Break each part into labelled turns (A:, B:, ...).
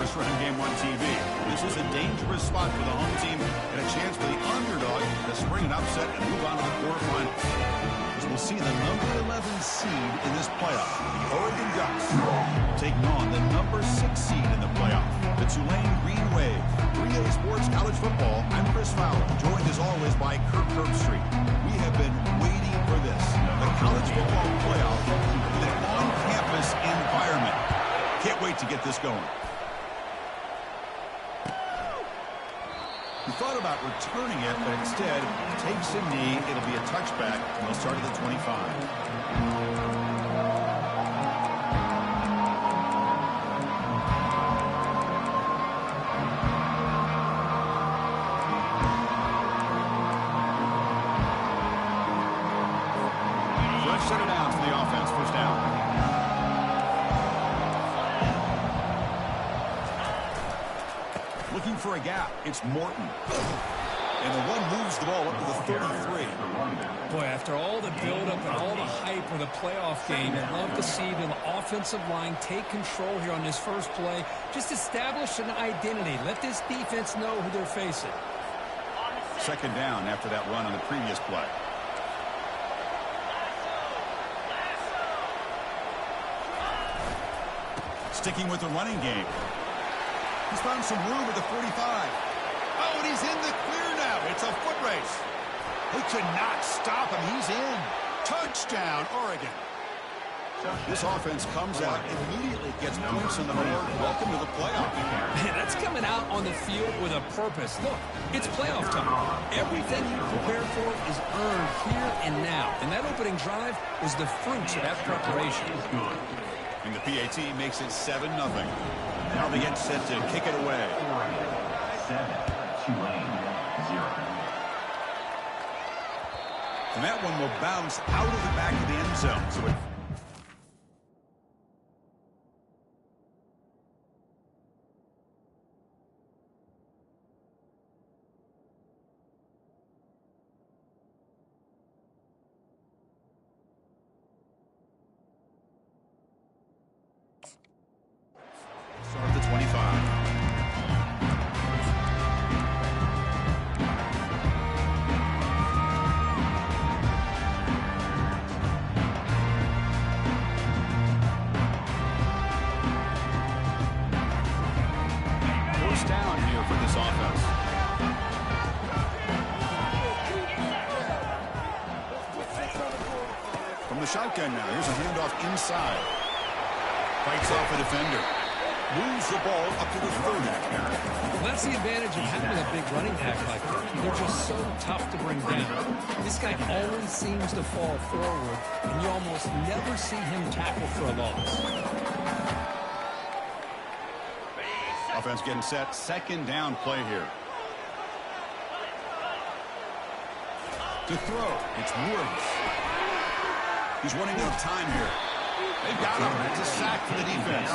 A: this run game on TV. This is a dangerous spot for the home team and a chance for the underdog to spring an upset and move on to the quarterfinals. As we'll see the number 11 seed in this playoff, the Oregon Ducks, taking on the number 6 seed in the playoff, the Tulane Green Wave. 3A Sports College Football, I'm Chris Fowler, joined as always by Kirk Herbstreit. We have been waiting for this, the college football playoff with an on-campus environment. Can't wait to get this going. He thought about returning it, but instead takes a knee. It'll be a touchback, and they'll start at the 25. Set it down for the offense, first down. Looking for a gap, it's Morton. And the one moves the ball up to the 33.
B: Boy, after all the buildup and all the hype of the playoff game, I'd love to see the offensive line take control here on this first play. Just establish an identity. Let this defense know who they're facing.
A: Second down after that run on the previous play. Sticking with the running game. He's found some room at the 45. Oh, and he's in the clear now. It's a foot race. They could not stop him. He's in. Touchdown, Oregon. This offense comes out, immediately gets points on the board. Welcome to the playoff.
B: Man, that's coming out on the field with a purpose. Look, it's playoff time. Everything you prepare for is earned here and now. And that opening drive was the fruits of that preparation.
A: And the PAT makes it 7-0. Now they get set to kick it away.
C: 7, Tulane 0.
A: And that one will bounce out of the back of the end zone. So it start at the 25. First down here for this offense. From the shotgun now, here's a handoff inside. Fights off a defender. Moves the ball up to the 30.
B: Well, that's the advantage of having a big running back like that. They're just so tough to bring down. This guy always seems to fall forward, and you almost never see him tackle for a loss.
A: Offense getting set. Second down play here. To throw, it's Woods. He's running out of time here. They've got him. It's a sack for the defense.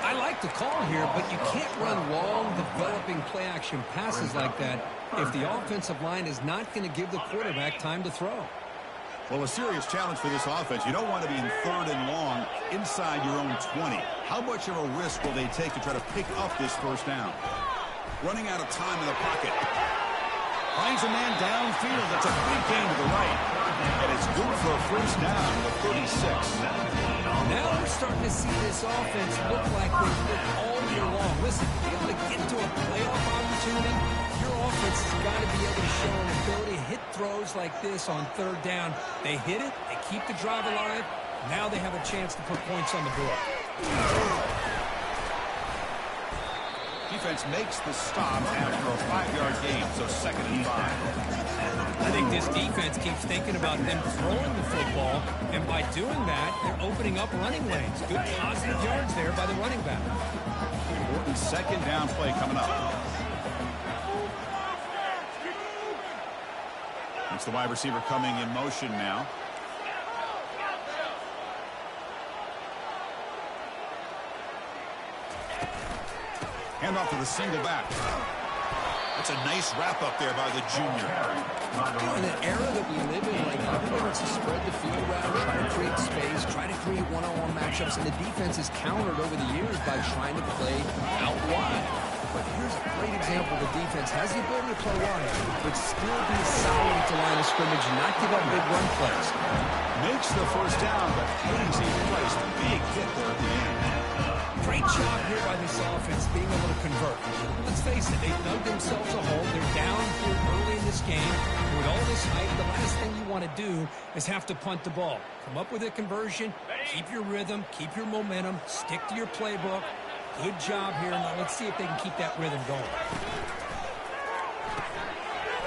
B: I like the call here, but you can't run long, developing play-action passes like that if the offensive line is not going to give the quarterback time to throw.
A: Well, a serious challenge for this offense. You don't want to be in third and long inside your own 20. How much of a risk will they take to try to pick up this first down? Running out of time in the pocket. Finds a man downfield. That's a big gain to the right. And it's good for a first down to the 36.
B: Now we're starting to see this offense look like they've looked all year long. Listen, to be able to get to a playoff opportunity, your offense has got to be able to show an ability to hit throws like this on third down. They hit it, they keep the drive alive. Now they have a chance to put points on the board.
A: Defense makes the stop after a 5-yard gain, so second and 5.
B: I think this defense keeps thinking about them throwing the football, and by doing that, they're opening up running lanes. Good positive yards there by the running back.
A: Important second down play coming up. It's the wide receiver coming in motion now. Hand off to the single back. That's a nice wrap-up there by the junior.
B: In an era that we live in right now, everybody wants to spread the field around, try to create space, try to create one-on-one matchups, and the defense is countered over the years by trying to play out wide. But here's a great example. The defense has the ability to play wide, but still be solid at the line of scrimmage and not give up big run plays.
A: Makes the first down, but pays a price. A big hit there at the end.
B: Great job here by this offense being able to convert. Let's face it, they dug themselves a hole. They're down here early in this game. With all this hype, the last thing you want to do is have to punt the ball. Come up with a conversion, keep your rhythm, keep your momentum, stick to your playbook. Good job here. Now let's see if they can keep that rhythm going.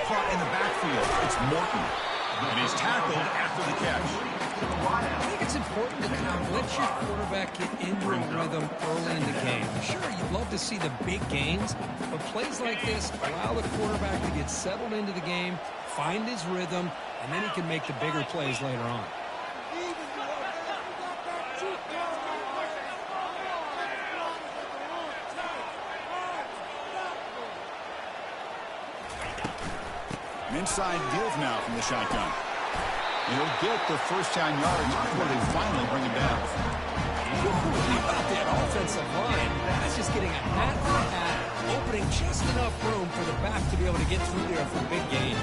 A: Caught in the backfield. It's Morton. And he's tackled after the catch.
B: I think it's important to kind of let your quarterback get into a rhythm early in the game. Sure, you'd love to see the big gains, but plays like this allow the quarterback to get settled into the game, find his rhythm, and then he can make the bigger plays later on.
A: An inside give now from the shotgun. He'll get the first 10 yards before they finally bring him down.
B: About that offensive line, that's just getting a hat for a hat, opening just enough room for the back to be able to get through there for a big gain.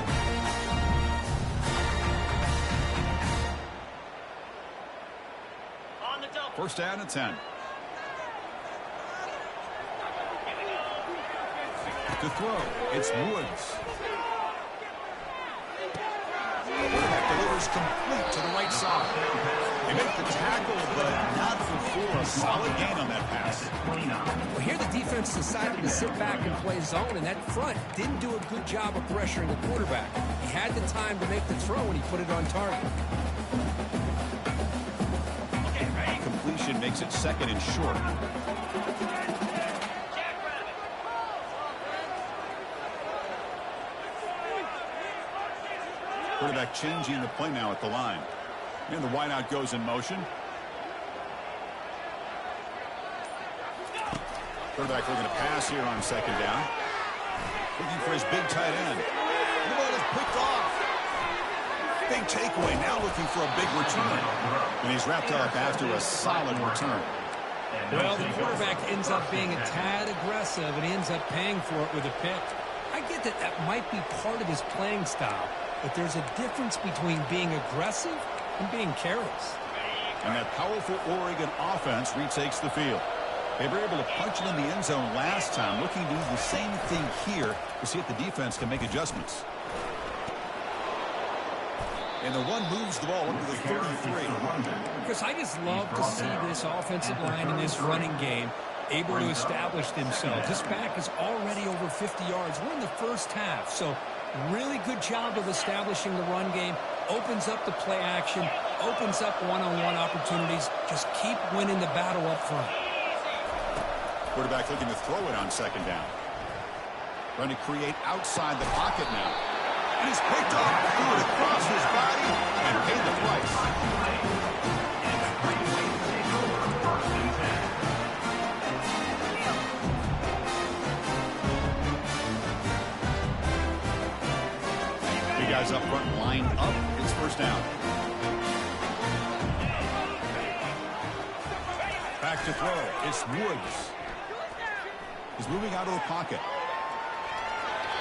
A: First down and 10. To throw, it's Woods. Delivers complete to the right side. They make the tackle, but not before a solid gain on that pass.
B: Well, here the defense decided to sit back and play zone, and that front didn't do a good job of pressuring the quarterback. He had the time to make the throw, and he put it on target.
A: Completion makes it second and short. Quarterback changing the play now at the line. And the wideout goes in motion. Quarterback looking to pass here on second down. Looking for his big tight end. The ball is picked off. Big takeaway. Now looking for a big return. And he's wrapped up after a solid return.
B: Well, the quarterback ends up being a tad aggressive, and he ends up paying for it with a pick. I get that that might be part of his playing style, but there's a difference between being aggressive and being careless.
A: And that powerful Oregon offense retakes the field. They were able to punch it in the end zone last time, looking to do the same thing here to see if the defense can make adjustments. And the run moves the ball up to the 33.
B: Chris, I just love to see this offensive line in this running game able to establish themselves. This back is already over 50 yards. We're in the first half, so really good job of establishing the run game. Opens up the play action, opens up one-on-one opportunities. Just keep winning the battle up front.
A: Quarterback looking to throw it on second down. Trying to create outside the pocket now. And he's picked up, threw it across his body, and paid the price. Three guys up front lined up. It's first down. Back to throw. It's Woods. He's moving out of the pocket.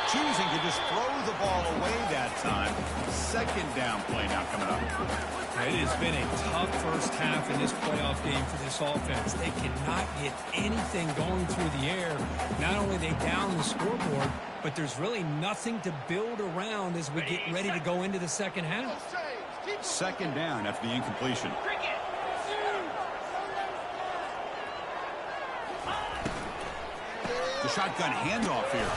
A: Choosing to just throw the ball away that time. Second down play now coming up.
B: It has been a tough first half in this playoff game for this offense. They cannot get anything going through the air. Not only are they down the scoreboard, but there's really nothing to build around as we get ready to go into the second half.
A: Second down after the incompletion. The shotgun handoff here.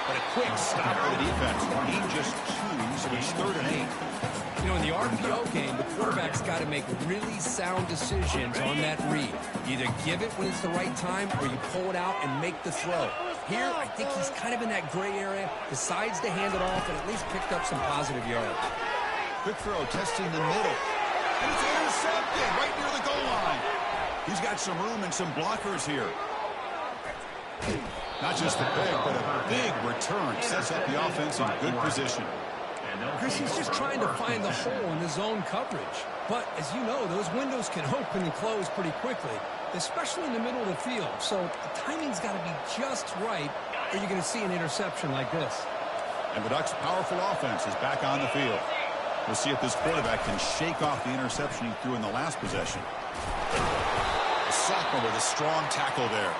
A: But a quick stop for the defense. Gain just 2, so it's 3rd and 8.
B: You know, in the RPO game, the quarterback's got to make really sound decisions on that read. Either give it when it's the right time, or you pull it out and make the throw. Here, I think he's kind of in that gray area, decides to hand it off, and at least picked up some positive yards.
A: Quick throw, testing the middle. And it's intercepted right near the goal line. He's got some room and some blockers here. Not just the pick, but a big return. Sets up the offense in good position.
B: Chris, he's just trying to find the hole in the zone coverage. But, as you know, those windows can open and close pretty quickly, especially in the middle of the field. So the timing's got to be just right, or you're going to see an interception like this.
A: And the Ducks' powerful offense is back on the field. We'll see if this quarterback can shake off the interception he threw in the last possession. The sophomore with a strong tackle there.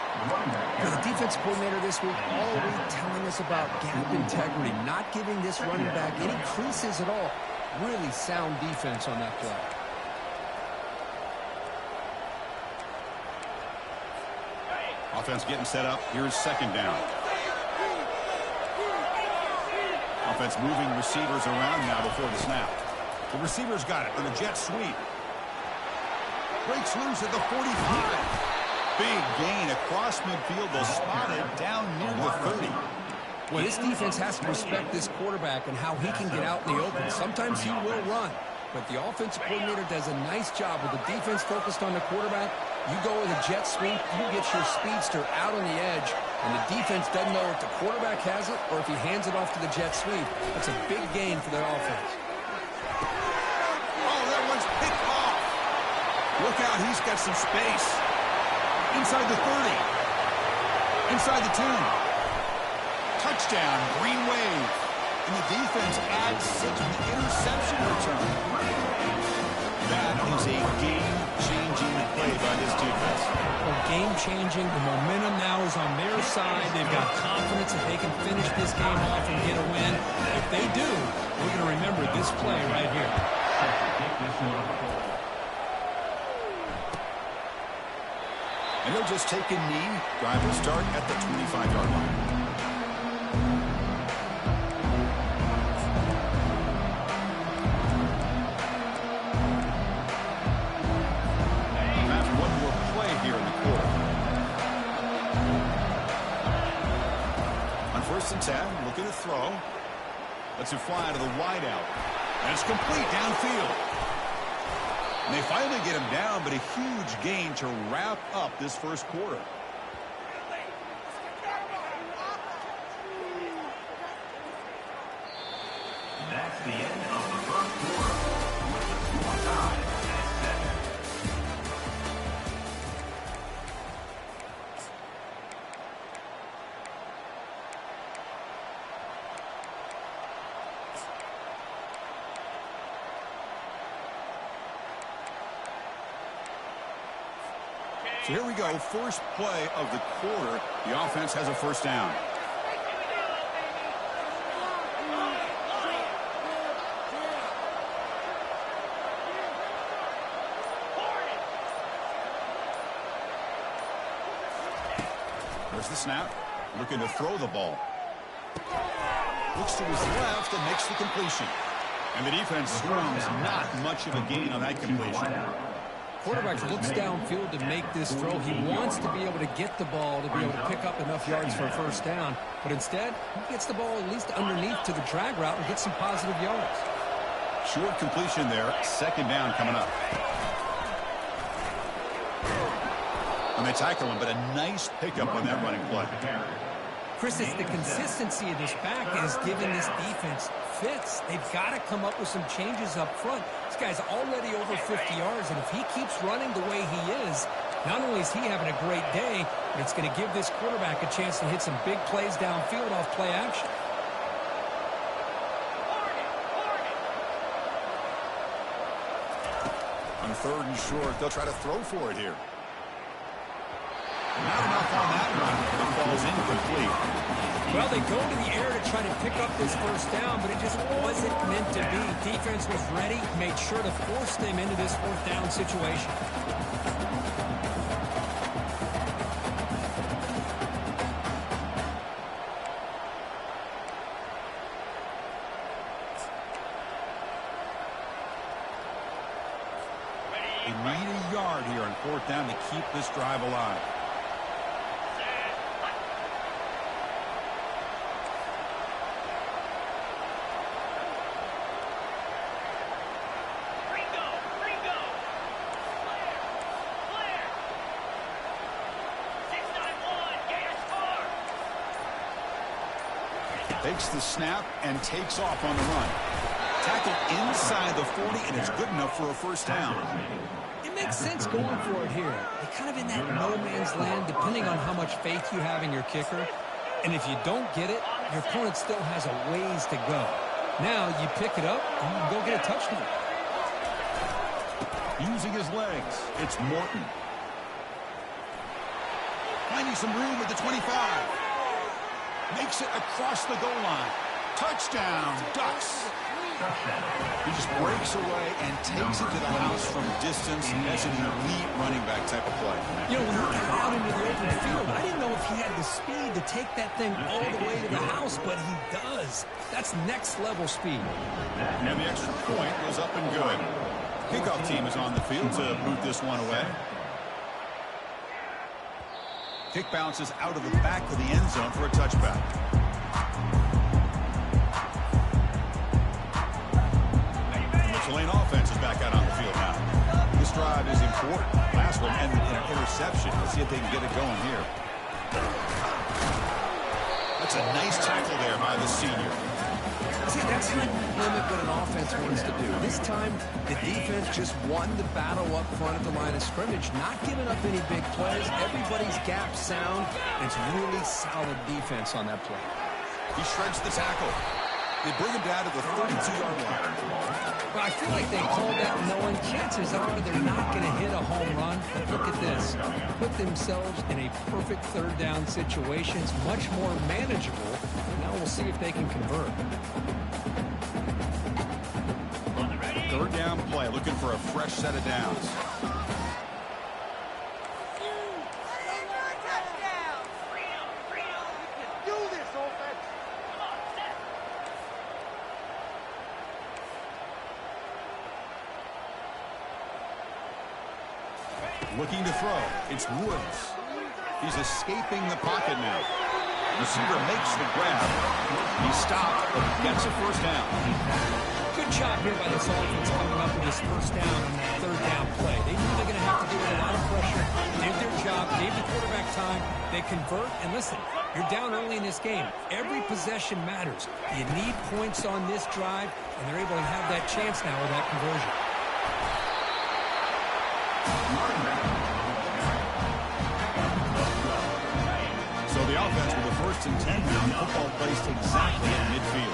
B: For the defense coordinator this week, already telling us about gap integrity, not giving this running back any creases at all. Really sound defense on that play.
A: Offense getting set up. Here's second down. Offense moving receivers around now before the snap. The receiver's got it on the jet sweep. Breaks loose at the 45. Big gain across midfield. They'll spot it down near the 30.
B: Well, this defense has to respect this quarterback and how he can get out in the open. Sometimes he will run, but the offensive coordinator does a nice job with the defense focused on the quarterback. You go with a jet sweep, you get your speedster out on the edge, and the defense doesn't know if the quarterback has it or if he hands it off to the jet sweep. That's a big gain for their offense.
A: Oh, that one's picked off. Look out, he's got some space. Inside the 30. Inside the 10. Touchdown, Green Wave. And the defense adds 6 with the interception return. That is a game-changing play by this defense.
B: Well, game-changing. The momentum now is on their side. They've got confidence that they can finish this game off and get a win. If they do, we're going to remember this play right here.
A: And they'll just take a knee. Drive will start at the 25-yard line. First and 10, looking to throw. Lets it fly to the wideout. And it's complete downfield. And they finally get him down, but a huge gain to wrap up this first quarter.
C: That's the end of the first quarter with the score tied at 7.
A: So here we go, first play of the quarter. The offense has a first down. There's the snap, looking to throw the ball. Looks to his left and makes the completion. And the defense scrums, not much of a gain on that completion.
B: Quarterback looks downfield to make this throw. He wants to be able to get the ball to be able to pick up enough yards for a first down. But instead, he gets the ball at least underneath to the drag route and gets some positive yards.
A: Short completion there. Second down coming up. And they tackle him, but a nice pickup on that running play.
B: Chris, it's the consistency of this back that is giving this defense fits. They've got to come up with some changes up front. This guy's already over 50 yards, and if he keeps running the way he is, not only is he having a great day, but it's going to give this quarterback a chance to hit some big plays downfield off play action.
A: On third and short, they'll try to throw for it here. Not enough on that one. It falls incomplete.
B: Well, they go to the air to try to pick up this first down, but it just wasn't meant to be. Defense was ready, made sure to force them into this fourth down situation.
A: They need a yard here on fourth down to keep this drive alive. Takes the snap and takes off on the run. Tackle inside the 40, and it's good enough for a first down.
B: It makes sense going for it here. You're kind of in that no man's land, depending on how much faith you have in your kicker. And if you don't get it, your opponent still has a ways to go. Now you pick it up and you can go get a touchdown.
A: Using his legs, it's Morton. Finding some room at the 25. Makes it across the goal line. Touchdown, Ducks. He just breaks away and takes it to the house from distance. That's an elite running back type of play.
B: You know, when he got out into the open field, I didn't know if he had the speed to take that thing all the way to the house, but he does. That's next level speed.
A: And the extra point was up and good. Kickoff team is on the field to boot this one away. Kick bounces out of the back of the end zone for a touchback. And the Tulane offense is back out on the field now. This drive is important. Last one ended in an interception. Let's see if they can get it going here. That's a nice tackle there by the senior.
B: See, that's how you limit what an offense wants to do. This time, the defense just won the battle up front at the line of scrimmage, not giving up any big plays. Everybody's gap sound. It's really solid defense on that play.
A: He shreds the tackle. They bring him down to the 32-yard line.
B: Well, I feel like they called that knowing chances are they're not going to hit a home run. But look at this. Put themselves in a perfect third down situation. It's much more manageable. Now we'll see if they can convert.
A: Third down play, looking for a fresh set of downs. Looking to throw. It's Woods. He's escaping the pocket now. Receiver makes the grab. He stopped, but gets a first down.
B: Good job here by this offense coming up with this first down on that third down play. They knew they're going to have to do it with a lot of pressure. Did their job, gave the quarterback time. They convert, and listen, you're down early in this game. Every possession matters. You need points on this drive, and they're able to have that chance now with that conversion.
A: So the offense with the first and 10 now. Football placed exactly at midfield.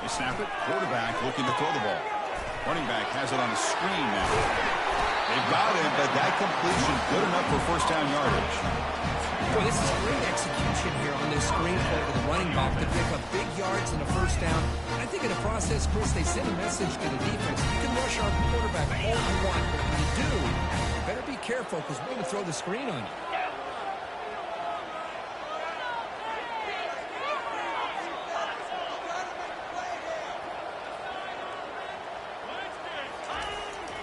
A: They snap it. Quarterback looking to throw the ball. Running back has it on the screen now. They've got it, but that completion good enough for first down yardage.
B: Boy, this is great execution here on this screen play to the running back to pick up big yards and a first down. I think in the process, Chris, they send a message to the defense. You can rush our quarterback all you want, but when you do, you better be careful because we're going to throw the screen on you.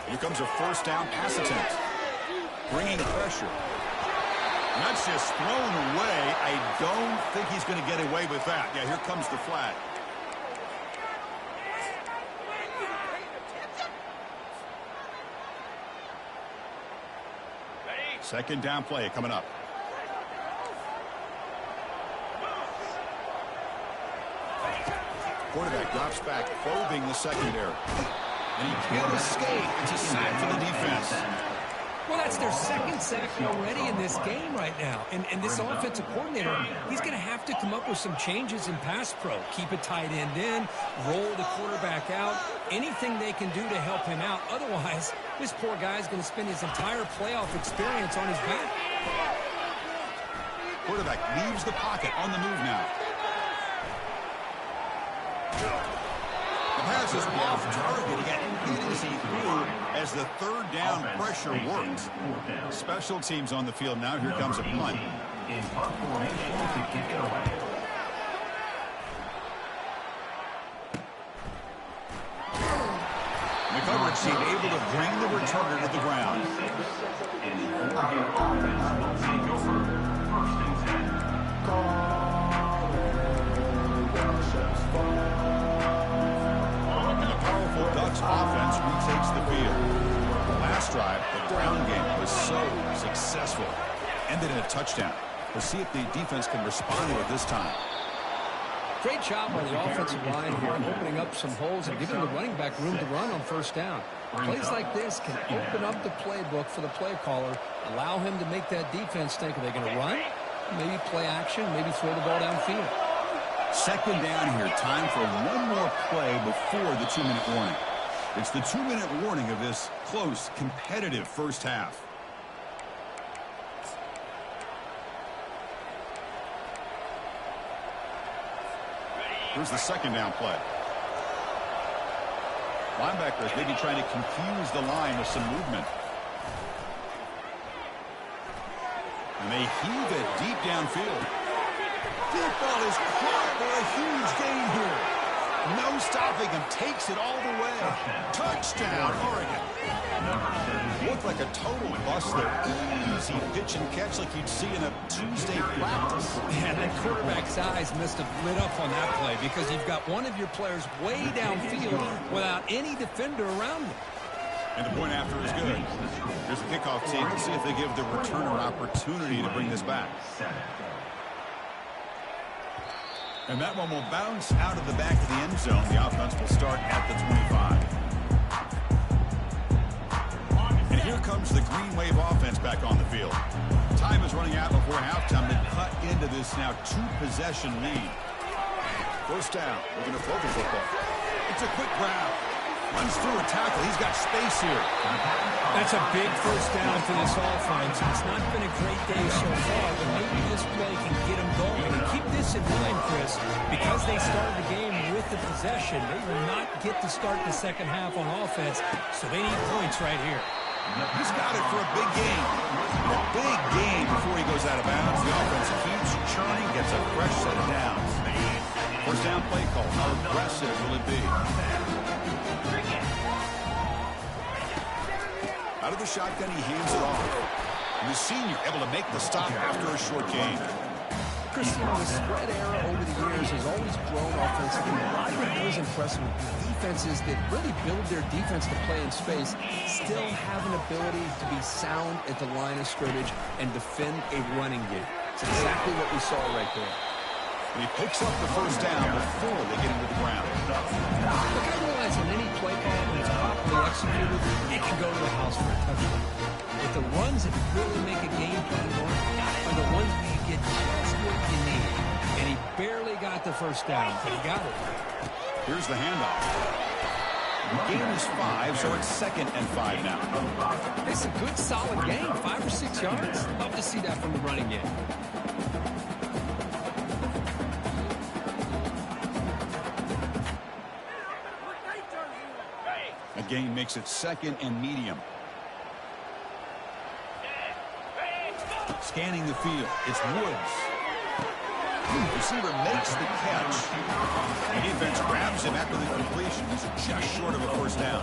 A: Here comes a first down pass attempt. Bringing pressure. And that's just thrown away. I don't think he's going to get away with that. Yeah, here comes the flag. Second down play coming up. Quarterback drops back, probing the secondary. And he can't escape. It's a sack for the defense.
B: Well, that's their second sack already in this game right now. And this offensive coordinator, he's going to have to come up with some changes in pass pro. Keep a tight end in, roll the quarterback out, anything they can do to help him out. Otherwise, this poor guy's going to spend his entire playoff experience on his back.
A: Quarterback leaves the pocket on the move now. The pass is off target. He got hit as he threw as the third down pressure works. Special teams on the field now. Here comes a punt.
C: In punt formation to kick it away.
A: The coverage team able to bring the returner to the ground.
C: And the Oregon offense will take over first and 10. And the powerful Ducks offense retakes the field. The last
A: last drive, the ground game was so successful. Ended in a touchdown. We'll see if the defense can respond to it this time.
B: Great job by the offensive line here, opening up some holes and giving the running back room to run on first down. Plays like this can open up the playbook for the play caller, allow him to make that defense think, are they going to run? Maybe play action, maybe throw the ball downfield.
A: Second down here. Time for one more play before the 2-minute warning. It's the 2-minute warning of this close, competitive first half. Here's the second down play. Linebackers maybe trying to confuse the line with some movement. And they heave it deep downfield. Deep ball is caught for a huge gain here. No stopping him. Takes it all the way. Touchdown, Oregon. Looked like a total bust there. Easy pitch and catch like you'd see in a Tuesday practice.
B: Man, that quarterback's eyes must have lit up on that play because you've got one of your players way downfield without any defender around him.
A: And the point after is good. Here's the kickoff team. Let's see if they give the returner opportunity to bring this back. And that one will bounce out of the back of the end zone. The offense will start at the 25. And here comes the Green Wave offense back on the field. Time is running out before halftime to cut into this now two-possession lead. First down. We're going to throw the football. It's a quick grab. Runs through a tackle. He's got space here.
B: That's a big first down for this offense. It's not been a great day so far, but maybe this play can get them going. And keep this in mind, Chris, because they started the game with the possession, they will not get to start the second half on offense, so they need points right here.
A: He's got it for a big game. A big game before he goes out of bounds. The offense keeps churning, gets a fresh set of downs. First down play call. How aggressive will it be? Out of the shotgun, he hands it off. And the senior able to make the stop after a short gain.
B: Cristiano, the spread era over the years has always grown offensively. I've been always impressed with defenses that really build their defense to play in space, still have an ability to be sound at the line of scrimmage and defend a running game. It's exactly what we saw right there.
A: And he picks up the first down before they get into the ground.
B: Look, I realize on any play call, when it's properly executed, it can go to the house for a touchdown. But the runs that really make a game plan work are the ones where you get just what you need. And he barely got the first down, but he got it.
A: Here's the handoff. The gain is 5, so it's 2nd and 5 now.
B: It's a good, solid gain, 5 or 6 yards. Love to see that from the running game.
A: A gain makes it 2nd and medium. Scanning the field. It's Woods. Receiver makes the catch. The defense grabs him after the completion. He's just short of a first down.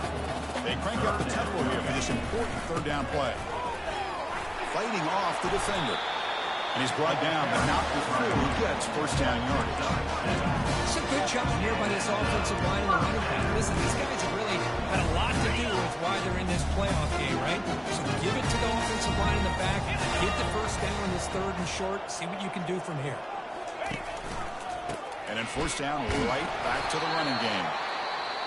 A: They crank up the tempo here for this important third down play. Fighting off the defender. And he's brought down, but not before he gets first down yardage.
B: It's a good job here by this offensive line and the running back. Listen, these guys have really had a lot to do with why they're in this playoff game, right? So give it to the offensive line in the back, get the first down on this third and short, see what you can do from here.
A: And then first down, right back to the running game.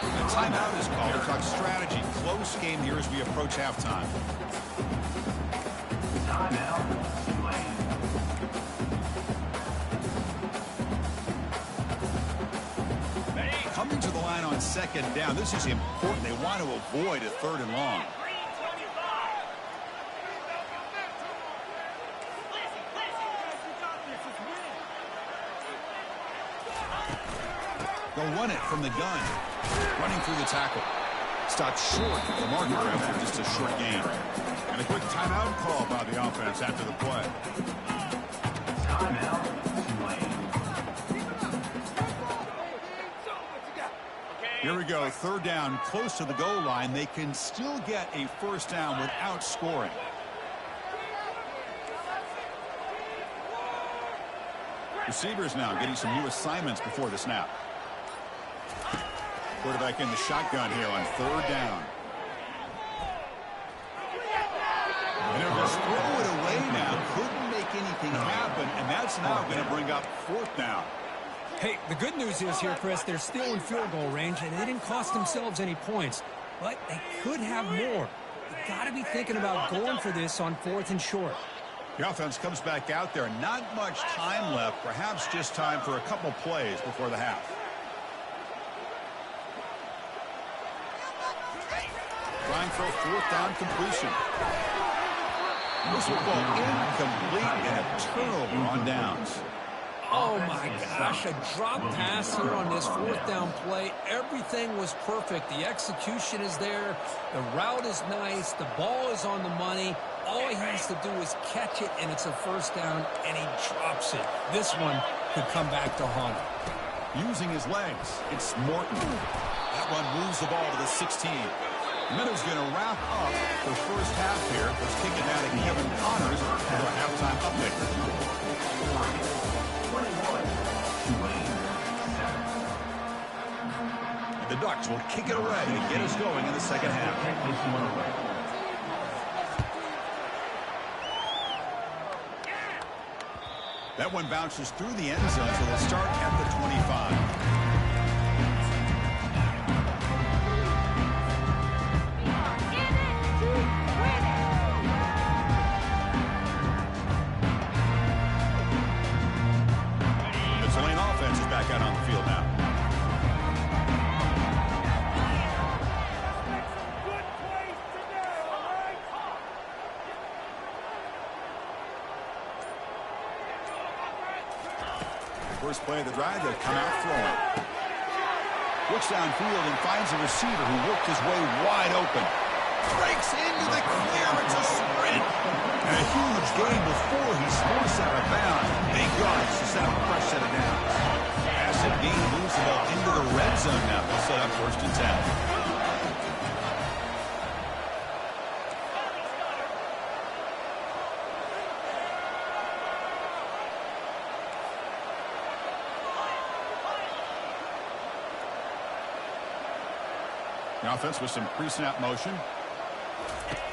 A: A timeout is called to talk strategy. Close game here as we approach halftime.
C: Timeout, Tulane.
A: Coming to the line on second down. This is important. They want to avoid a third and long. They'll run it from the gun. Running through the tackle. Stopped short of the marker after just a short gain. And a quick timeout call by the offense after the play.
C: Timeout, Tulane.
A: Here we go. Third down, close to the goal line. They can still get a first down without scoring. Receivers now getting some new assignments before the snap. Quarterback in the shotgun here on third down. Just throw it away now. Couldn't make anything happen, and that's now going to bring up fourth down.
B: Hey, the good news is here, Chris, they're still in field goal range, and they didn't cost themselves any points. But they could have more. You got to be thinking about going for this on 4th and short.
A: The offense comes back out there. Not much time left. Perhaps just time for a couple plays before the half. Trying for a 4th down completion. This will fall incomplete and a turnover on downs.
B: Oh, my gosh, a drop pass here on this 4th down play. Everything was perfect. The execution is there. The route is nice. The ball is on the money. All he has to do is catch it, and it's a 1st down, and he drops it. This one could come back to haunt him.
A: Using his legs, it's Morton. That one moves the ball to the 16. Meadow's going to wrap up the first half here. Let's kick it out to Kevin Connors for a halftime update. The Ducks will kick it away to get us going in the second half. That one bounces through the end zone, so they'll start at the 25. The Tulane offense is back out on the field now. First play of the drive, they'll come out throwing. Looks downfield and finds a receiver who worked his way wide open. Breaks into the clear. It's a sprint. And a huge gain before he's forced out of bounds. Big yards to set up a fresh set of downs. Massive gain moves the ball into the red zone now. They'll set up 1st and 10. The offense with some pre-snap motion.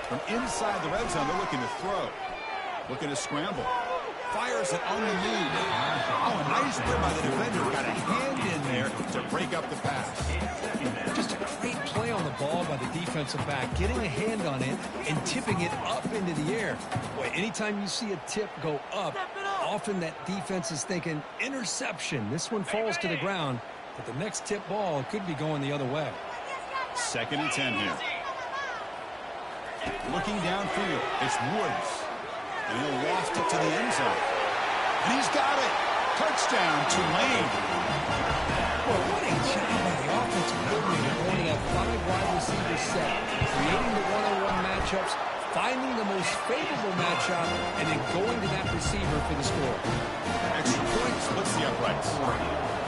A: From inside the red zone, they're looking to throw. Looking to scramble. Fires it on the move. Oh, a nice play by the defender. Got a hand in there to break up the pass.
B: Just a great play on the ball by the defensive back, getting a hand on it and tipping it up into the air. Boy, anytime you see a tip go up, often that defense is thinking interception. This one falls to the ground, but the next tip ball could be going the other way.
A: 2nd and 10 here. Looking downfield, it's Woods. And he'll waft it to the end zone. And he's got it. Touchdown, Tulane.
B: Well, what a job by the offensive coordinator pointing at 5 wide receiver set, creating the one-on-one matchups, finding the most favorable matchup, and then going to that receiver for the score.
A: Extra point splits the uprights.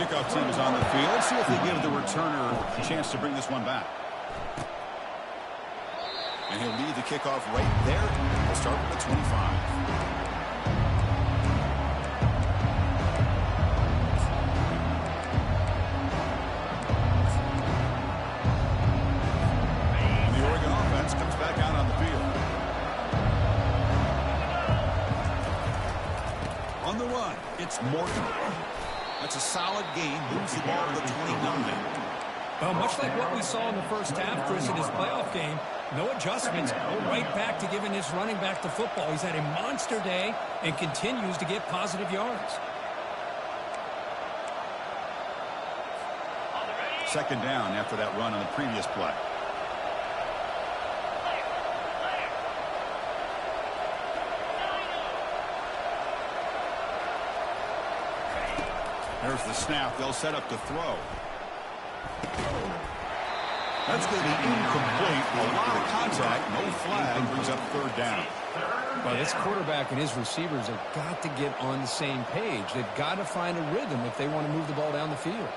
A: Kickoff team is on the field. Let's see if they give the returner a chance to bring this one back. And he'll lead the kickoff right there. We'll start with the 25. And the Oregon offense comes back out on the field. On the run, it's Morton. That's a solid gain. Moves the ball to the 29.
B: Well, much like what we saw in the first half, Chris, in his playoff game, no adjustments. Go right back to giving his running back the football. He's had a monster day and continues to get positive yards.
A: 2nd down after that run on the previous play. There's the snap. They'll set up to throw. That's going to be incomplete. A lot of contact. No flag. Brings up 3rd down.
B: Well, this quarterback and his receivers have got to get on the same page. They've got to find a rhythm if they want to move the ball down the field.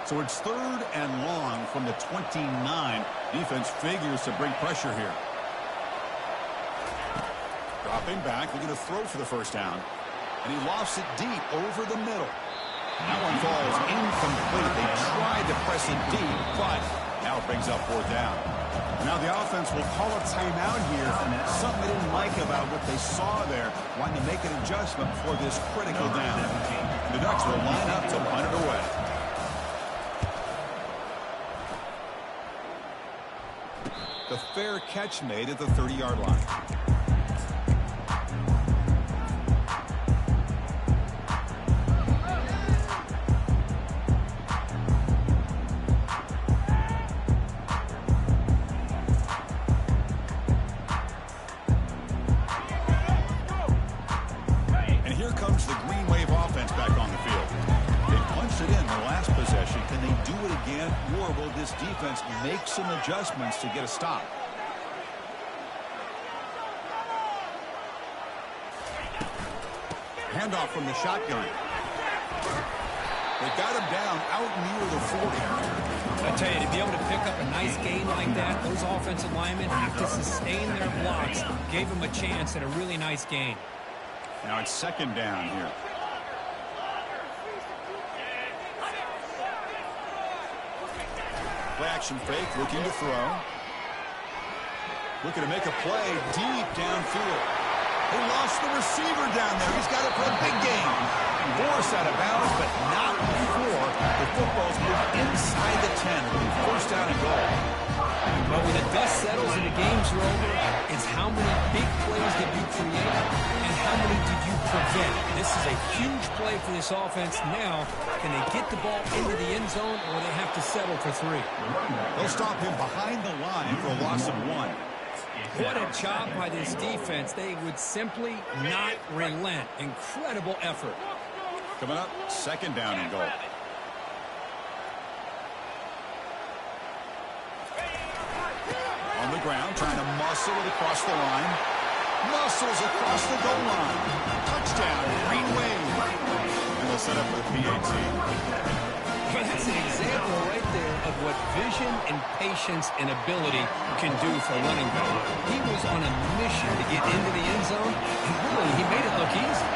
A: So it's 3rd and long from the 29. Defense figures to bring pressure here. Dropping back, looking to throw for the first down. And he lofts it deep over the middle. That one falls incomplete. They tried to press it deep, but now it brings up fourth down. Now the offense will call a timeout here. Something they didn't like about what they saw there. Wanting to make an adjustment for this critical down. The Ducks will line up to punt it away. The fair catch made at the 30-yard line. Defense make some adjustments to get a stop. Handoff from the shotgun. They got him down out near the 40.
B: I tell you, to be able to pick up a nice gain like that, those offensive linemen have to sustain their blocks. Gave him a chance at a really nice gain.
A: Now it's second down here. Play action fake, looking to throw. Looking to make a play deep downfield. They lost the receiver down there. He's got it for a big gain. Force out of bounds, but not before the football's moved inside the 10. It'll be first down and goal.
B: But when the dust settles and the games are over, it's how many big plays did you create and how many did you prevent. This is a huge play for this offense. Now, can they get the ball into the end zone, or they have to settle for 3?
A: They'll stop him behind the line for a loss of 1.
B: What a job by this defense. They would simply not relent. Incredible effort.
A: Coming up, second down and goal. On the ground, trying to muscle it across the line. Muscles across the goal line. Touchdown, Green Wave. And they'll set up for the PAT.
B: That's an example right there of what vision and patience and ability can do for a running back. He was on a mission to get into the end zone, and really, he made it look easy.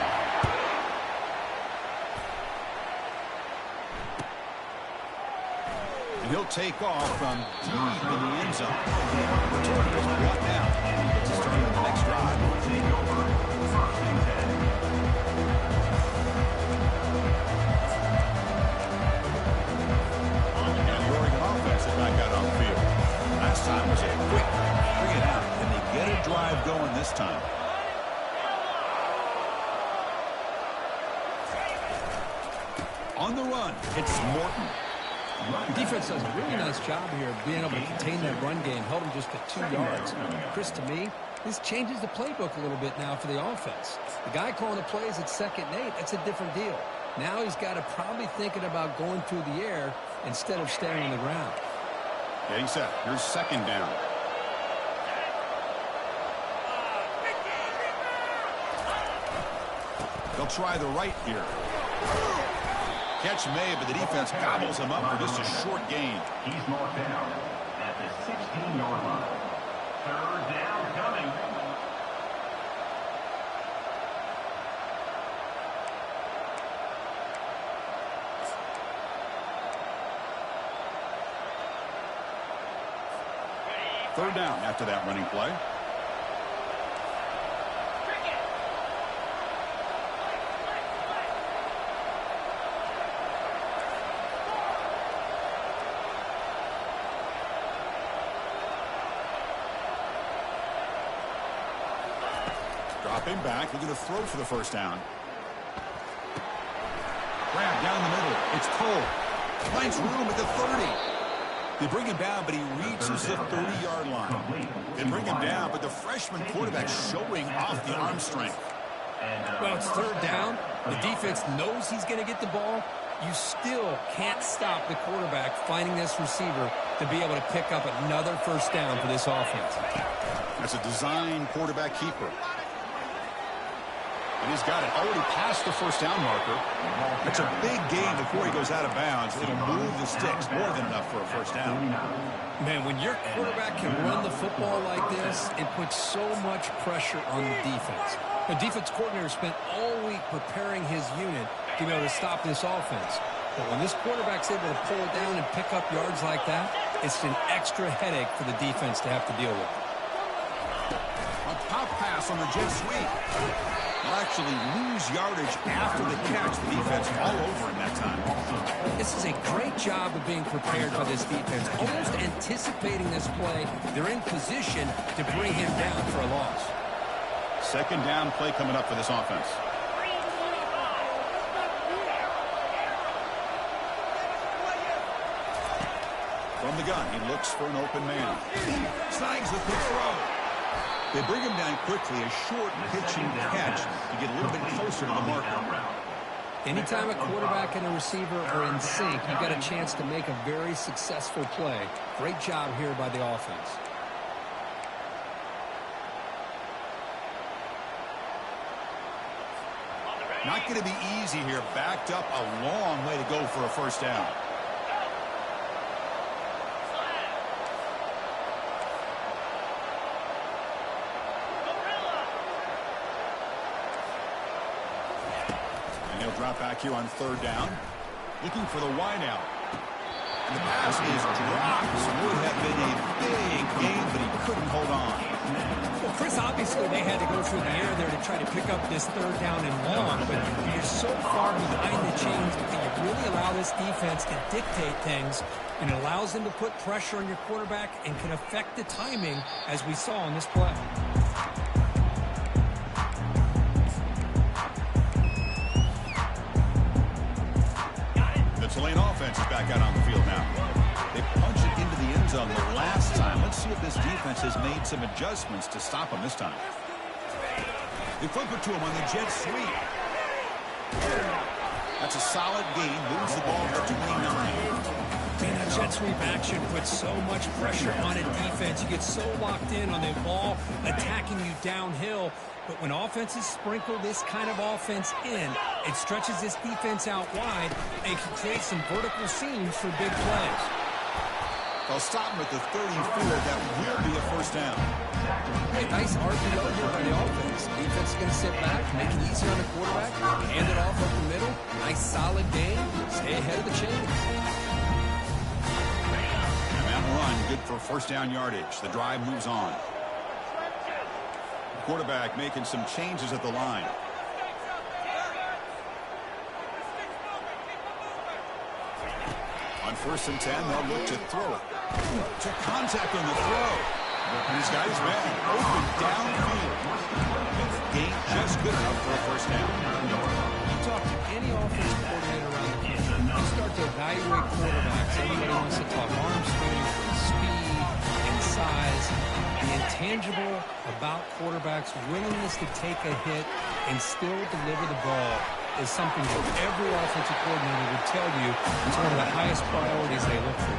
A: And he'll take off from deep in the end zone. Return is brought down. Gets us started on the next drive. Back out on the field. Last time was a quick 3 and out. Can they get a drive going this time? On the run, it's Morton.
B: The defense does a really nice job here of being able to contain that run game, held him just to 2 yards. Chris, to me, this changes the playbook a little bit now for the offense. The guy calling the plays at 2nd and 8, that's a different deal. Now he's got to probably thinking about going through the air instead of staying on the ground.
A: Getting set. Here's second down. They'll try the right here. Catch made, but the defense gobbles him up for just a short gain.
C: He's marked down at the 16-yard line. Third down coming.
A: Third down after that running play. Dropping back, looking to throw for the first down. Grab down the middle. It's Cole. Finds room at the 30. They bring him down, but he reaches the 30-yard line. They bring him down, but the freshman quarterback showing off the arm strength.
B: Well, it's third down. The defense knows he's going to get the ball. You still can't stop the quarterback finding this receiver to be able to pick up another first down for this offense.
A: That's a design quarterback keeper. And he's got it already past the first down marker. It's a big gain before he goes out of bounds. It'll move the sticks, more than enough for a first down.
B: Man, when your quarterback can run the football like this, it puts so much pressure on the defense. The defense coordinator spent all week preparing his unit to be able to stop this offense. But when this quarterback's able to pull it down and pick up yards like that, it's an extra headache for the defense to have to deal with.
A: A pop pass on the jet sweep. Will actually lose yardage after the catch. The defense all over him that time.
B: This is a great job of being prepared by this defense, almost anticipating this play. They're in position to bring him down for a loss.
A: Second down play coming up for this offense. From the gun, he looks for an open man. Snags the quick throw. They bring him down quickly, a short pitching catch to get a little bit closer to the marker.
B: Anytime a quarterback and a receiver are in sync, you've got a chance to make a very successful play. Great job here by the offense.
A: Not going to be easy here. Backed up a long way to go for a first down. Drop back here on third down. Looking for the wideout. And the pass is dropped. Would have been a big gain, but he couldn't hold on.
B: Well, Chris, obviously they had to go through the air there to try to pick up this third down and long, but you're so far behind the chains that you really allow this defense to dictate things, and it allows them to put pressure on your quarterback and can affect the timing, as we saw on this play.
A: Tulane offense is back out on the field now. They punched it into the end zone the last time. Let's see if this defense has made some adjustments to stop them this time. They flip it to him on the jet sweep. That's a solid gain. Moves the ball to 29.
B: Man, that jet sweep action puts so much pressure on a defense. You get so locked in on the ball attacking you downhill. But when offenses sprinkle this kind of offense in, it stretches this defense out wide and can create some vertical seams for big plays.
A: They'll stop him at the 34. That will be a first down.
B: Hey, nice RPO here by the offense. Defense is going to sit back, make it easier on the quarterback, hand it off up the middle. Nice solid gain. Stay ahead of the chains.
A: And that run, good for first down yardage. The drive moves on. Quarterback making some changes at the line. On 1st and 10, they'll look to throw it. Took contact on the throw. And he's got his man open downfield. And the gain just good enough for a first down.
B: You talk to any offensive coordinator around the country, you start to evaluate quarterbacks. Everybody wants to talk arm strength, speed, and size. The intangible about quarterbacks' willingness to take a hit and still deliver the ball is something that every offensive coordinator would tell you is one of the highest priorities they look for.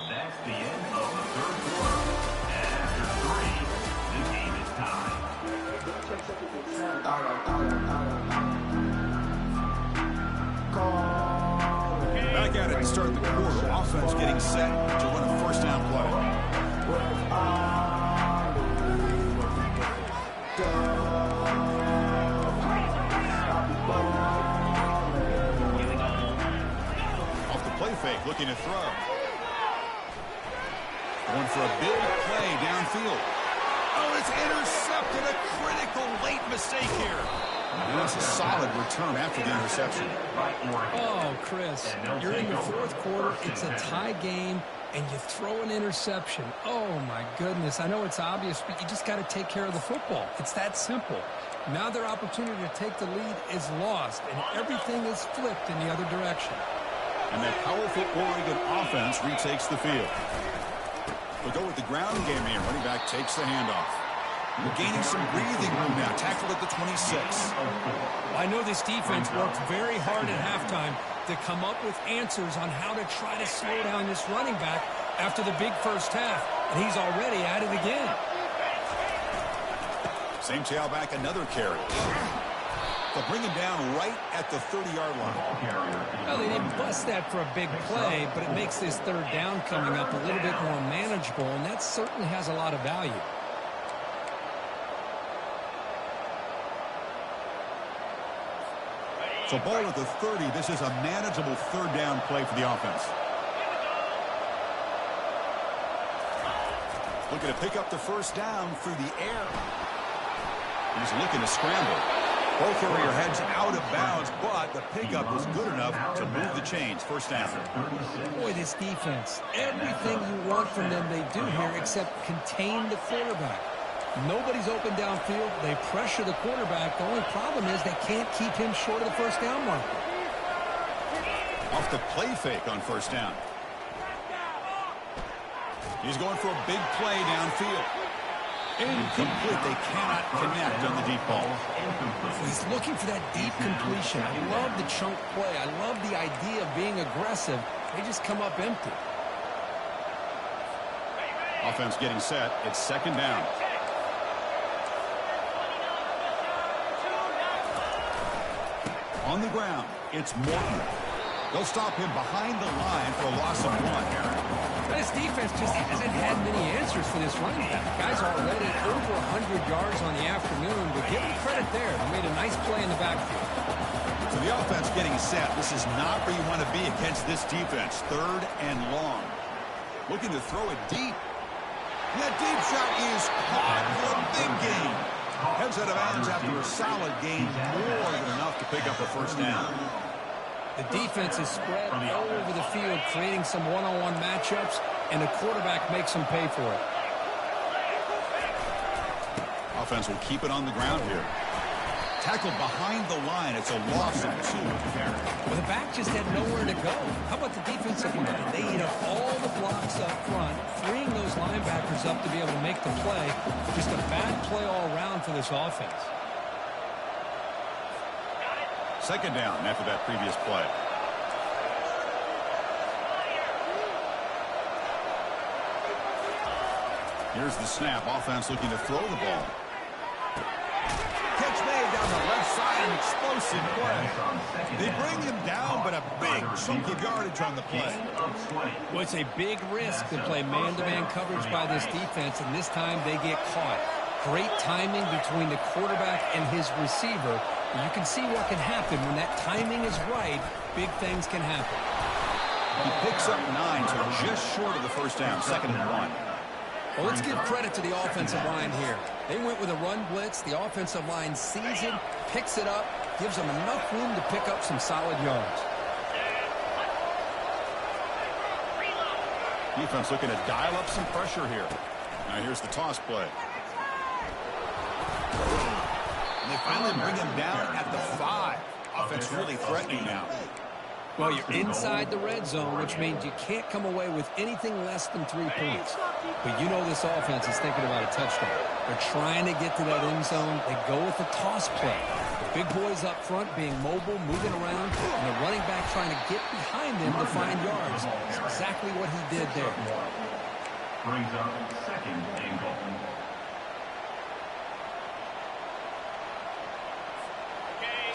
C: That's the end of the third quarter. And after 3, the game is tied.
A: Back at it to start the quarter. Offense getting set to run a first down play. Off the play fake, looking to throw. Going for a big play downfield. Oh, it's intercepted. A critical late mistake here. And that's a solid return after the interception.
B: Oh, Chris, you're in the fourth quarter. It's a tie game, and you throw an interception. Oh, my goodness. I know it's obvious, but you just got to take care of the football. It's that simple. Now their opportunity to take the lead is lost, and everything is flipped in the other direction.
A: And that powerful Oregon offense retakes the field. We'll go with the ground game here. Running back takes the handoff. We're gaining some breathing room now. Tackled at the 26.
B: I know this defense worked very hard at halftime to come up with answers on how to try to slow down this running back after the big first half, and he's already at it again.
A: Same tailback, another carry. They'll bring him down right at the 30-yard line.
B: Well, they didn't bust that for a big play, but it makes this third down coming up a little bit more manageable, and that certainly has a lot of value.
A: So ball at the 30. This is a manageable third down play for the offense. Looking to pick up the first down through the air. He's looking to scramble. Both area heads out of bounds, but the pickup was good enough to move the chains. First down.
B: Boy, this defense, everything you want from them they do here except contain the quarterback. Nobody's open downfield. They pressure the quarterback. The only problem is they can't keep him short of the first down mark.
A: Off the play fake on first down. He's going for a big play downfield. Incomplete. They cannot connect on the deep ball.
B: He's looking for that deep completion. I love the chunk play. I love the idea of being aggressive. They just come up empty.
A: Offense getting set. It's second down. On the ground, it's Morton. They'll stop him behind the line for a loss of 1.
B: This defense just hasn't had many answers for this running back. Guys are already over 100 yards on the afternoon, but give them credit there. They made a nice play in the backfield.
A: So the offense getting set. This is not where you want to be against this defense. Third and long. Looking to throw it deep. That deep shot is caught for a big gain. Heads out of bounds after a solid gain, more than enough to pick up a first down.
B: The defense is spread all over the field, creating some one-on-one matchups, and the quarterback makes them pay for it.
A: Offense will keep it on the ground here. Tackled behind the line. It's a loss of 2.
B: Well, the back just had nowhere to go. How about the defensive line? They ate up all the blocks up front, freeing those linebackers up to be able to make the play. Just a bad play all around for this offense.
A: Second down after that previous play. Here's the snap. Offense looking to throw the ball. Catch made down the left side. An explosive play. They bring him down, but a big chunk of yardage on the play.
B: Well, it's a big risk to play man-to-man coverage by this defense, and this time they get caught. Great timing between the quarterback and his receiver. You can see what can happen when that timing is right. Big things can happen.
A: He picks up 9, so just short of the first down. Second and 1.
B: Well, let's give credit to the offensive line here. They went with a run blitz. The offensive line sees it, picks it up, gives them enough room to pick up some solid yards.
A: Defense looking to dial up some pressure here. Now here's the toss play. And they finally bring him down at the 5. Offense really threatening now.
B: Well, you're inside the red zone, which means you can't come away with anything less than 3 points. But you know this offense is thinking about a touchdown. They're trying to get to that end zone. They go with the toss play. The big boys up front being mobile, moving around, and the running back trying to get behind them to find yards. That's exactly what he did there.
C: Brings up second and goal.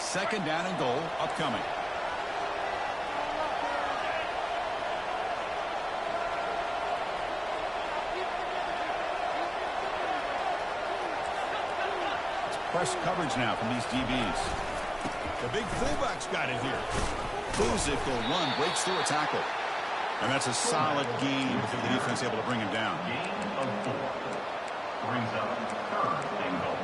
A: Second down and goal upcoming. Press coverage now from these DBs. The big fullback's got it here. Buzik will run, breaks through a tackle. And that's a solid gain for the defense able to bring him down.
C: Gain of 4. Brings up third and goal.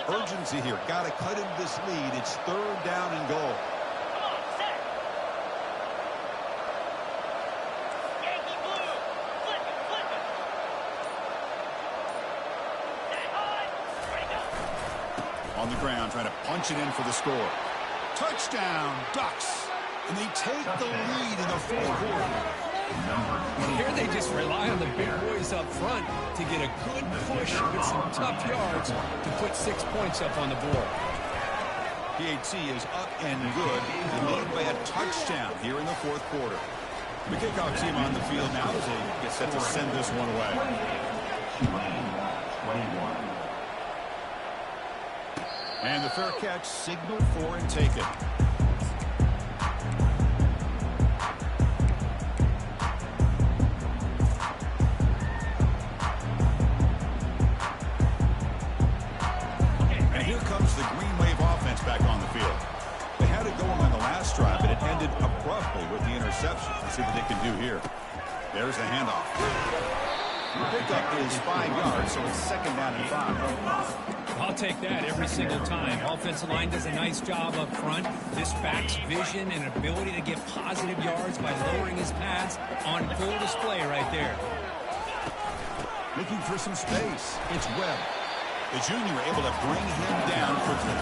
A: Urgency here. Got to cut into this lead. It's third down and goal. on the ground trying to punch it in for the score. Touchdown, Ducks. And they take the lead in the fourth quarter.
B: Here they just rely on the big boys up front to get a good push with some tough yards to put 6 points up on the board.
A: PAT is up and good. They lead by a touchdown here in the fourth quarter. The kickoff team on the field now as they get set to send this one away. And the fair catch signaled for and taken. And here comes the Green Wave offense back on the field. They had it going on the last drive, but it ended abruptly with the interception. Let's see what they can do here. There's the handoff. The pickup is 5 yards, so it's second down and 5.
B: I'll take that every single time. Offensive line does a nice job up front. This back's vision and ability to get positive yards by lowering his pass on full display right there.
A: Looking for some space. It's Webb. The junior able to bring him down quickly.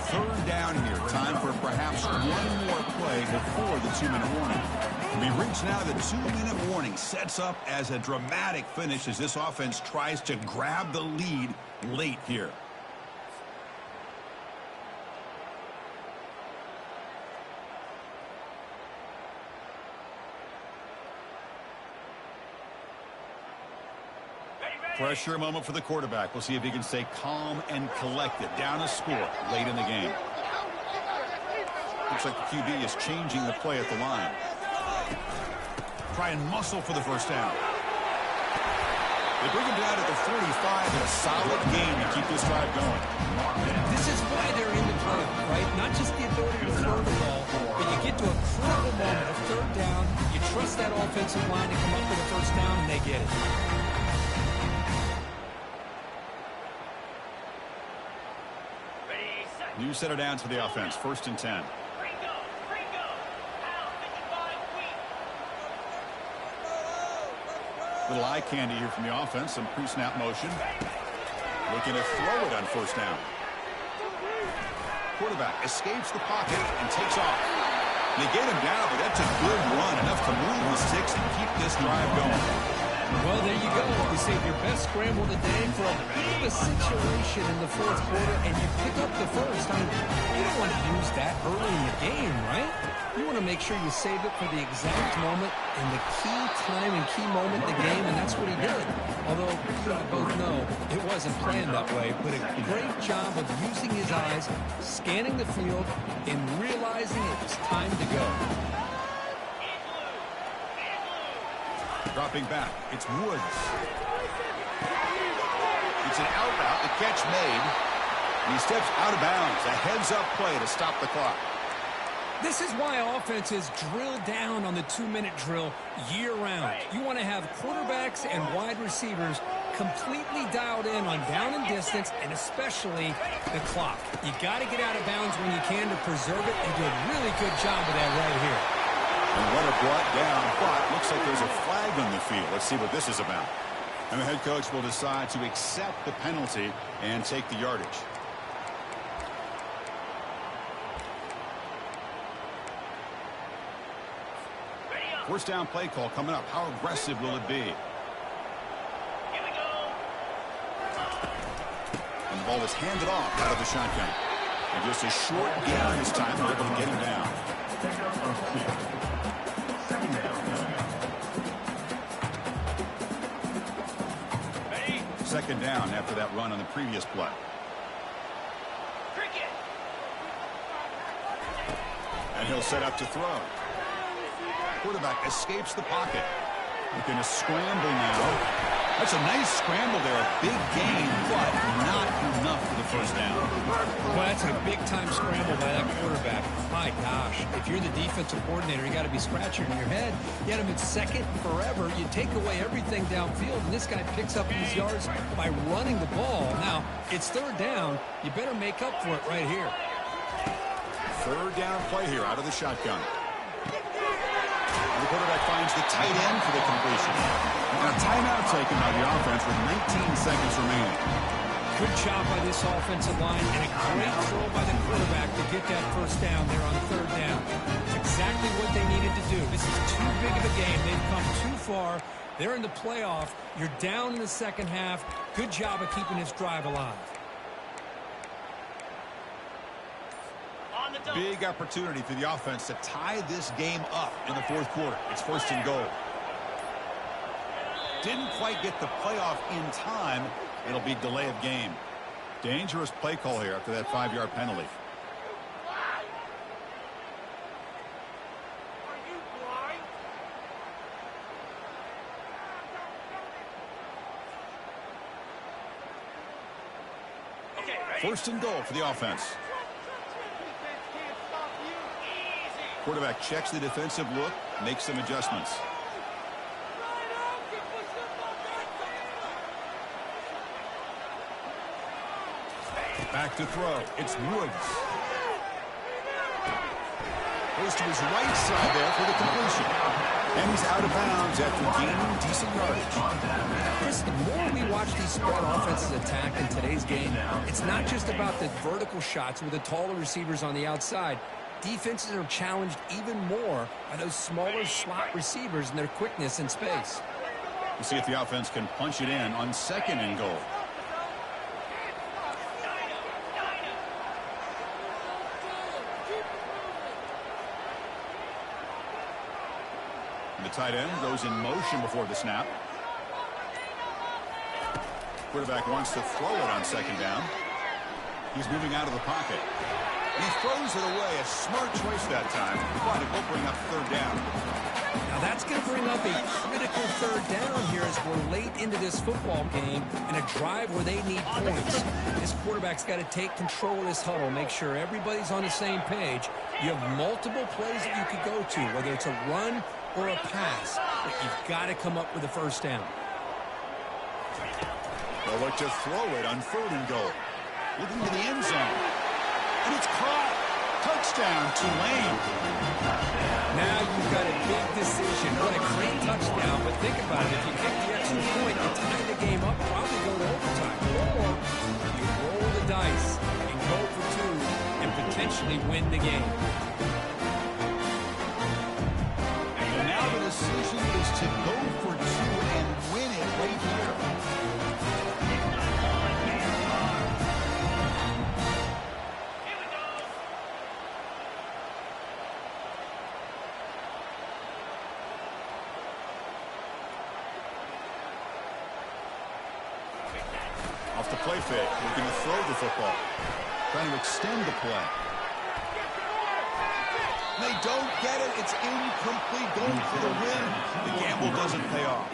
A: Third down here. Time for perhaps one more play before the 2-minute warning. We reach now the 2-minute warning. Sets up as a dramatic finish as this offense tries to grab the lead late here. Pressure moment for the quarterback. We'll see if he can stay calm and collected. Down a score late in the game. Looks like the QB is changing the play at the line. Try and muscle for the first down. They bring him down at the 45 in a solid game to keep this drive going.
B: This is why they're in the play, right? Not just the ability to throw the ball, but you get to a critical moment of third down. You trust that offensive line to come up with a first down, and they get it.
A: New center downs for the offense. 1st and 10. Little eye candy here from the offense. Some pre-snap motion. Looking to throw it on first down. Quarterback escapes the pocket and takes off. They get him down, but that's a good run. Enough to move the sticks and keep this drive going.
B: Well, there you go. You save your best scramble of the day for a bit of a situation in the fourth quarter, and you pick up the first. I mean, you don't want to use that early in the game, right? You want to make sure you save it for the exact moment and the key time and key moment in the game, and that's what he did. Although, you and I both know it wasn't planned that way, but a great job of using his eyes, scanning the field, and realizing it was time to go.
A: Dropping back, it's Woods. It's an out route, the catch made. And he steps out of bounds. A heads-up play to stop the clock.
B: This is why offenses drill down on the 2-minute drill year-round. You want to have quarterbacks and wide receivers completely dialed in on down and distance, and especially the clock. You got to get out of bounds when you can to preserve it, and do a really good job of that right here.
A: And runner brought down, but looks like there's a flag on the field. Let's see what this is about. And the head coach will decide to accept the penalty and take the yardage. First down play call coming up. How aggressive will it be?
C: Here we go.
A: And the ball is handed off out of the shotgun. And just a short gain this time. They're able to get him down. Second down after that run on the previous play. And he'll set up to throw. Quarterback escapes the pocket. Looking to scramble now. That's a nice scramble there. A big gain, but not enough for the first down.
B: Well, that's a big-time scramble by that quarterback. My gosh, if you're the defensive coordinator, you got to be scratching your head. You had him in second forever. You take away everything downfield, and this guy picks up these yards by running the ball. Now, it's third down. You better make up for it right here.
A: Third down play here out of the shotgun. The quarterback finds the tight end for the completion. And a timeout taken by the offense with 19 seconds remaining.
B: Good job by this offensive line and a great throw by the quarterback to get that first down there on third down. It's exactly what they needed to do. This is too big of a game. They've come too far. They're in the playoff. You're down in the second half. Good job of keeping this drive alive.
A: Big opportunity for the offense to tie this game up in the fourth quarter. It's first and goal. Didn't quite get the playoff in time. It'll be delay of game. Dangerous play call here after that 5-yard penalty. First and goal for the offense. Quarterback checks the defensive look, makes some adjustments. Back to throw. It's Woods. Goes to his right side there for the completion. And he's out of bounds after gaining decent yardage.
B: Chris, the more we watch these spread offenses attack in today's game, it's not just about the vertical shots with the taller receivers on the outside. Defenses are challenged even more by those smaller slot receivers and their quickness in space.
A: We'll see if the offense can punch it in on second and goal. The tight end goes in motion before the snap. Quarterback wants to throw it on second down. He's moving out of the pocket. And he throws it away. A smart choice that time. But it will bring up third down.
B: Now that's going to bring up a critical third down here as we're late into this football game and a drive where they need points. This quarterback's got to take control of this huddle, make sure everybody's on the same page. You have multiple plays that you could go to, whether it's a run or a pass, but you've got to come up with a first down.
A: They'll look to throw it on third and goal. Looking to the end zone. And it's caught. Touchdown, Tulane.
B: Now you've got a big decision. What a great touchdown, but think about it. If you kick the extra point, you tie the game up, probably go to overtime. Or you roll the dice and go for two and potentially win the game.
A: And now the decision is to go for two and win it right here. Off the play fake, looking to throw the football. Trying to extend the play. They don't get it. It's incomplete. Going for the win. The gamble doesn't pay off.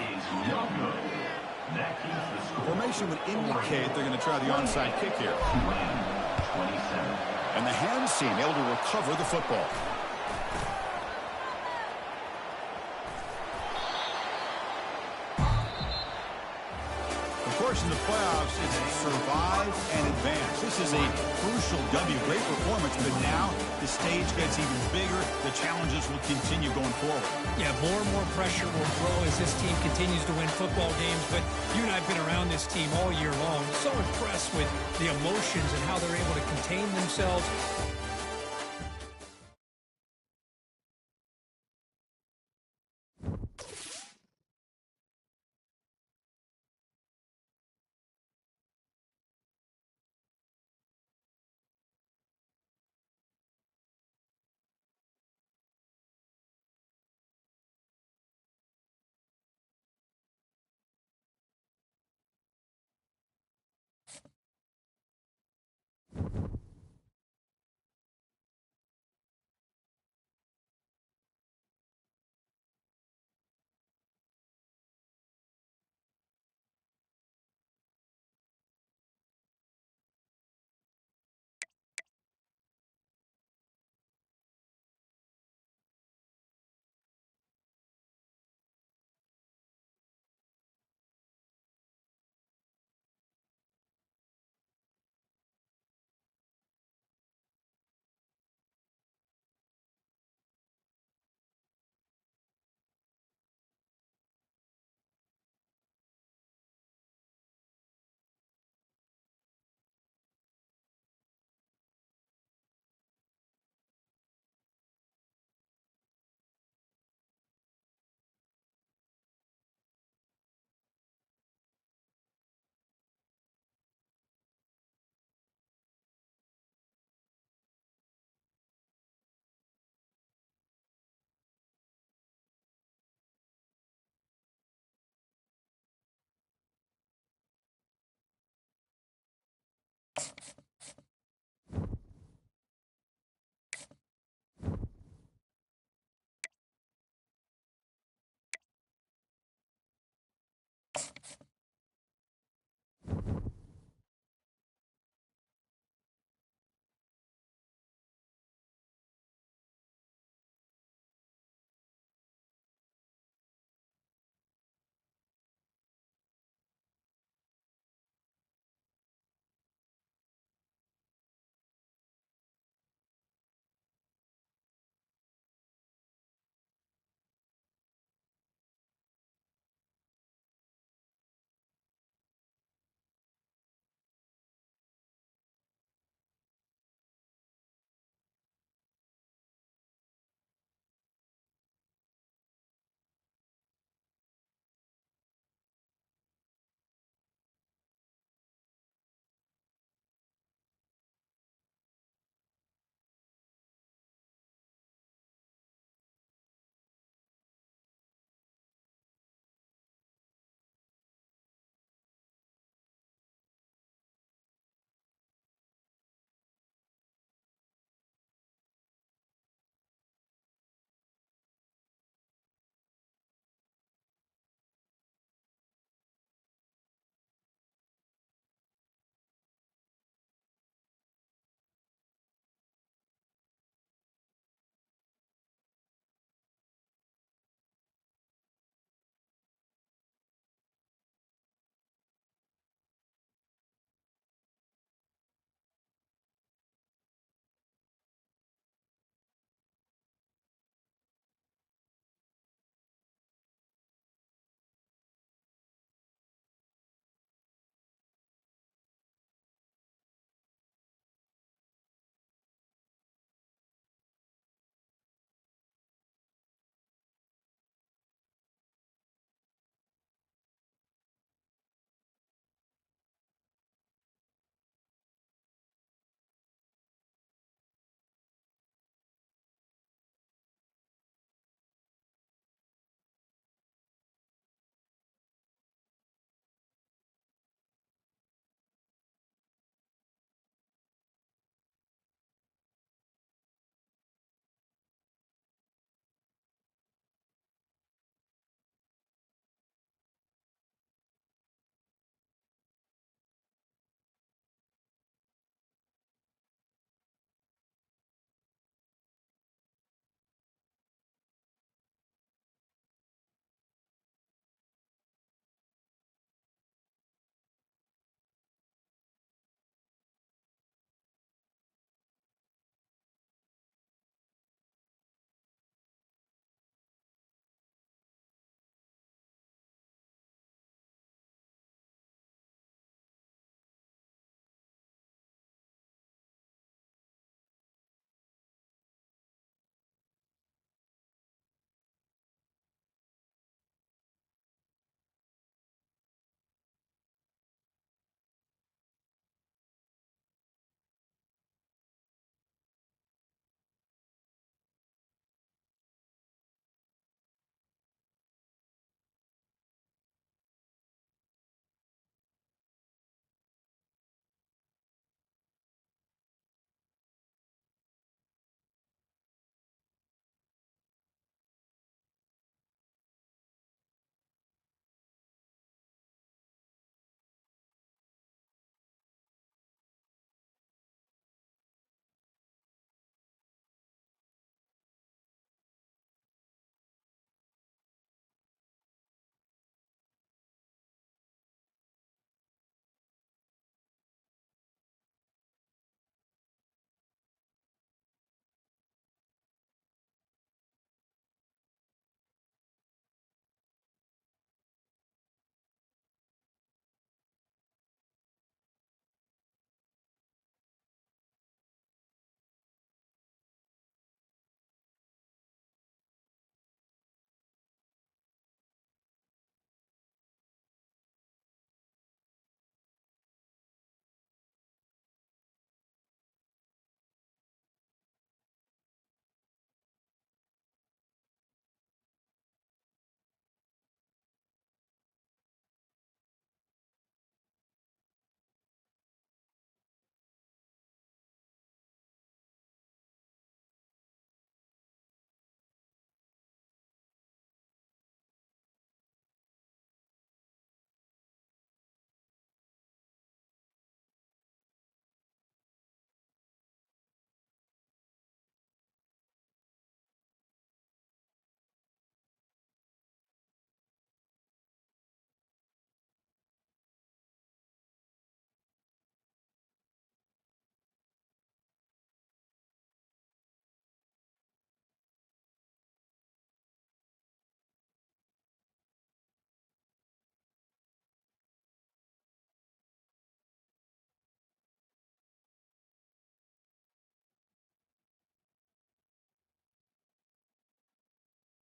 A: Formation would indicate they're going to try the onside kick here. And the hands team able to recover the football. Of course, in the playoffs, it's survive and advance. This is a crucial W. Great performance, but now the stage gets even bigger. The challenges will continue going forward.
B: Yeah, more and more pressure will grow as this team continues to win football games. But you and I have been around this team all year long. So impressed with the emotions and how they're able to contain themselves,